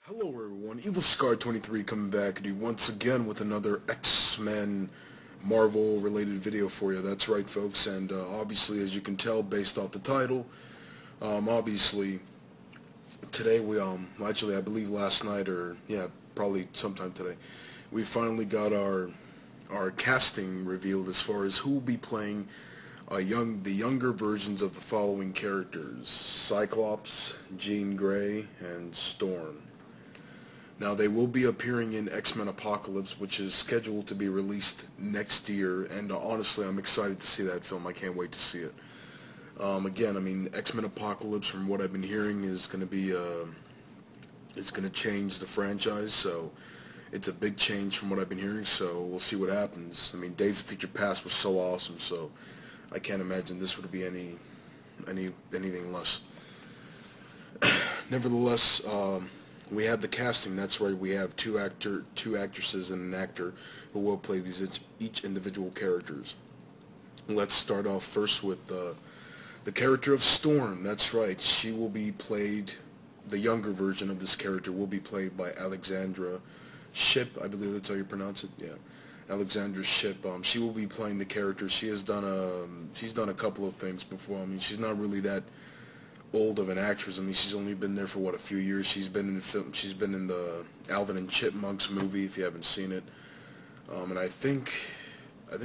Hello everyone, Evil Scar 23 coming back at you once again with another X-Men Marvel related video for you. That's right folks, and obviously as you can tell based off the title, obviously today we, actually I believe last night or yeah, probably sometime today, we finally got our casting revealed as far as who will be playing the younger versions of the following characters: Cyclops, Jean Grey, and Storm. Now, they will be appearing in X-Men Apocalypse, which is scheduled to be released next year, and honestly, I'm excited to see that film. I can't wait to see it. Again, I mean, X-Men Apocalypse, from what I've been hearing, is going to be, it's going to change the franchise, so it's a big change from what I've been hearing, so we'll see what happens. I mean, Days of Future Past was so awesome, so I can't imagine this would be anything less. Nevertheless, we have the casting. That's right. We have two actresses and an actor who will play these each individual characters. Let's start off first with the character of Storm. That's right. She will be played. The younger version of this character will be played by Alexandra Shipp. I believe that's how you pronounce it. Yeah, Alexandra Shipp. She will be playing the character. She's done a couple of things before. I mean, she's not really that old of an actress. I mean, she's only been there for what, a few years. She's been in film. She's been in the Alvin and Chipmunks movie, if you haven't seen it. And I think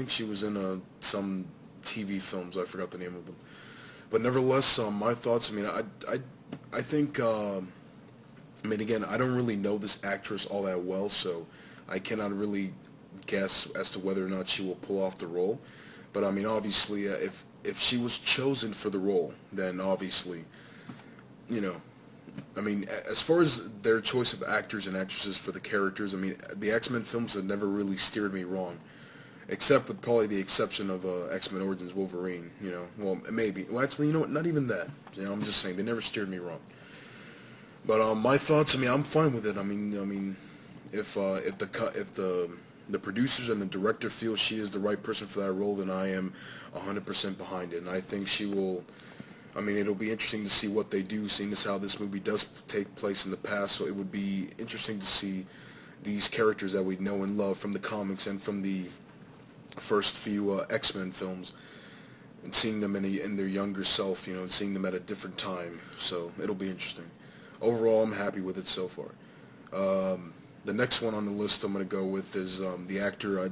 she was in some TV films. I forgot the name of them. But nevertheless, my thoughts. I mean, I think. I mean, again, I don't really know this actress all that well, so I cannot really guess as to whether or not she will pull off the role. But I mean, obviously, if she was chosen for the role, then obviously, you know, I mean, as far as their choice of actors and actresses for the characters, I mean, the X-Men films have never really steered me wrong, except with probably the exception of X-Men Origins Wolverine, you know. Well, maybe. Well, actually, you know what? Not even that. You know, I'm just saying, they never steered me wrong. But my thoughts, I mean, I'm fine with it. I mean, if the producers and the director feel she is the right person for that role, then I am 100% behind it. And I think she will. I mean, it'll be interesting to see what they do, seeing as how this movie does take place in the past. So it would be interesting to see these characters that we know and love from the comics and from the first few X-Men films, and seeing them in their younger self, you know, and seeing them at a different time. So it'll be interesting. Overall, I'm happy with it so far. The next one on the list I'm going to go with is the actor.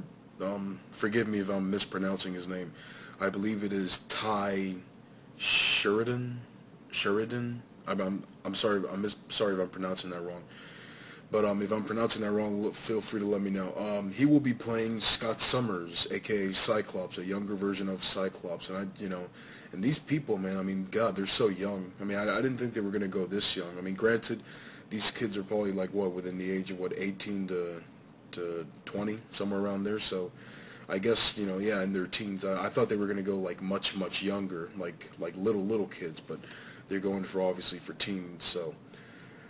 Forgive me if I'm mispronouncing his name. I believe it is Ty Sheridan. I'm sorry. Sorry if I'm pronouncing that wrong. But if I'm pronouncing that wrong, feel free to let me know. He will be playing Scott Summers, aka Cyclops, a younger version of Cyclops. And and these people, man, I mean, God, they're so young. I mean, I didn't think they were going to go this young. I mean, granted, these kids are probably like, what, within the age of, what, 18 to 20, somewhere around there. So I guess, you know, yeah, in their teens. I thought they were going to go like much younger, like little kids, but they're going for, obviously, for teens. So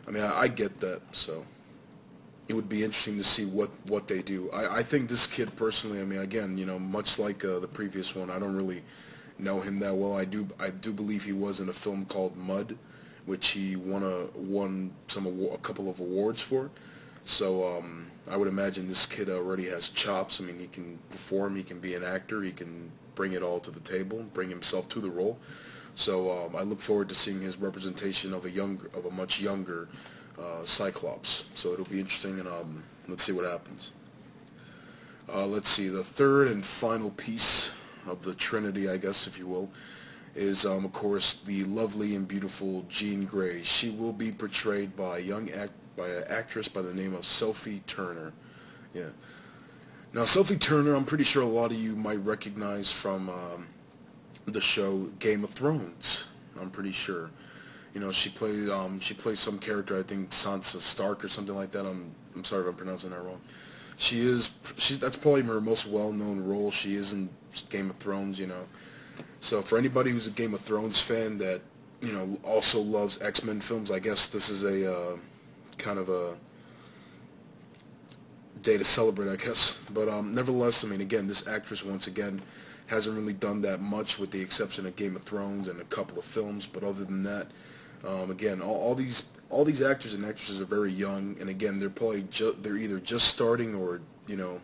I mean, I get that. So it would be interesting to see what they do. I think this kid personally, I mean, again, you know, much like the previous one, I don't really know him that well. I do believe he was in a film called Mud, which he won a couple of awards for. So I would imagine this kid already has chops. I mean, he can perform, he can be an actor, he can bring it all to the table, bring himself to the role. So I look forward to seeing his representation of a much younger Cyclops. So it'll be interesting, and let's see what happens. Let's see, the third and final piece of the Trinity, I guess, if you will, is, of course, the lovely and beautiful Jean Grey. She will be portrayed by an actress by the name of Sophie Turner. Yeah. Now, Sophie Turner, I'm pretty sure a lot of you might recognize from the show Game of Thrones. I'm pretty sure. You know, she plays some character, I think Sansa Stark or something like that. I'm sorry if I'm pronouncing that wrong. That's probably her most well-known role. She is in Game of Thrones, you know. So for anybody who's a Game of Thrones fan that, you know, also loves X-Men films, I guess this is a kind of a day to celebrate, I guess. But nevertheless, I mean, again, this actress, once again, hasn't really done that much with the exception of Game of Thrones and a couple of films. But other than that, again, all these all these actors and actresses are very young, and again, they're either just starting or, you know,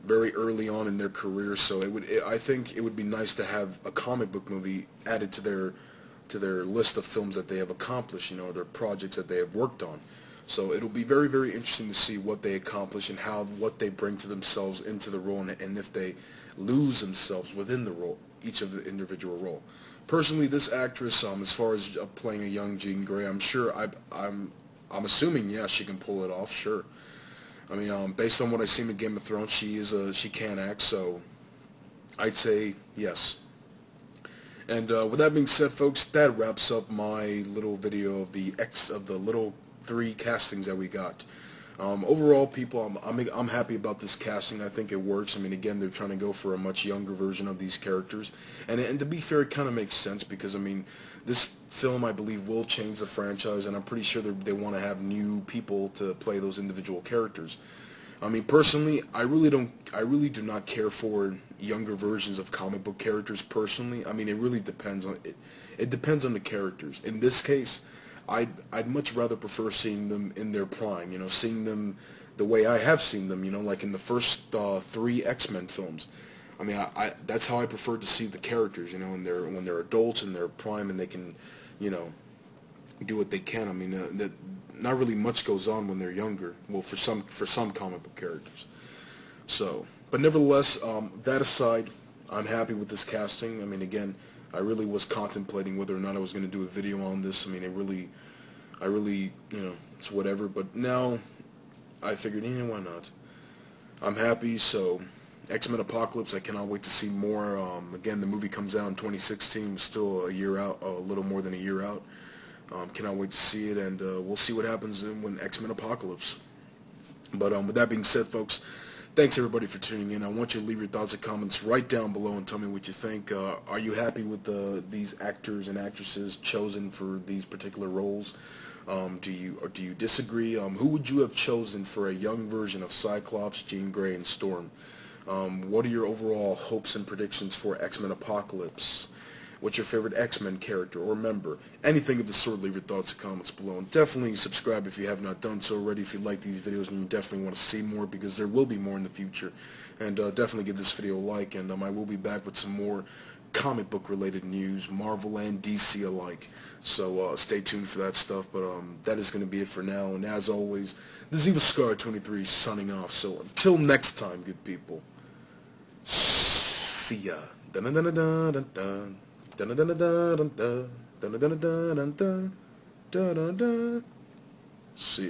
very early on in their career. So I think it would be nice to have a comic book movie added to their list of films that they have accomplished, you know, their projects that they have worked on. So it'll be very, very interesting to see what they accomplish and what they bring to themselves into the role, and if they lose themselves within the role, each of the individual role. Personally, this actress, as far as playing a young Jean Grey, I'm sure I'm assuming, yeah, she can pull it off. Sure. I mean, based on what I've seen in Game of Thrones, she can act. So I'd say yes. And with that being said, folks, that wraps up my little video of the little 3 castings that we got. Overall, people, I'm happy about this casting. I think it works. I mean, again, they're trying to go for a much younger version of these characters, and to be fair, it kind of makes sense because, I mean, this film, I believe, will change the franchise, and I'm pretty sure they want to have new people to play those individual characters. I mean, personally, I really do not care for younger versions of comic book characters. Personally, I mean, it really depends on it. It depends on the characters. In this case, I'd much rather prefer seeing them in their prime, you know, seeing them the way I have seen them, you know, like in the first 3 X-Men films. I mean, that's how I prefer to see the characters, you know, when they're adults in their prime and they can, you know, do what they can. I mean, that not really much goes on when they're younger. Well, for some comic book characters. So, but nevertheless, that aside, I'm happy with this casting. I mean, again, I really was contemplating whether or not I was going to do a video on this. I mean, I really, you know, it's whatever. But now, I figured, why not? I'm happy. So, X-Men Apocalypse, I cannot wait to see more. Again, the movie comes out in 2016, still a year out, a little more than a year out. Cannot wait to see it, and we'll see what happens when X-Men Apocalypse. But with that being said, folks, thanks everybody for tuning in. I want you to leave your thoughts and comments right down below and tell me what you think. Are you happy with these actors and actresses chosen for these particular roles? Do you disagree? Who would you have chosen for a young version of Cyclops, Jean Grey, and Storm? What are your overall hopes and predictions for X-Men Apocalypse? What's your favorite X-Men character or member? Anything of the sort, leave your thoughts and comments below. And definitely subscribe if you have not done so already, if you like these videos and you definitely want to see more, because there will be more in the future. And definitely give this video a like, and I will be back with some more comic book related news, Marvel and DC alike. So stay tuned for that stuff, but that is going to be it for now. And as always, this is Evil Scar 23 signing off. So until next time, good people, see ya. Dun dun dun dun dun dun. Dun dun dun dun dun dun dun dun dun dun dun dun dun. See ya.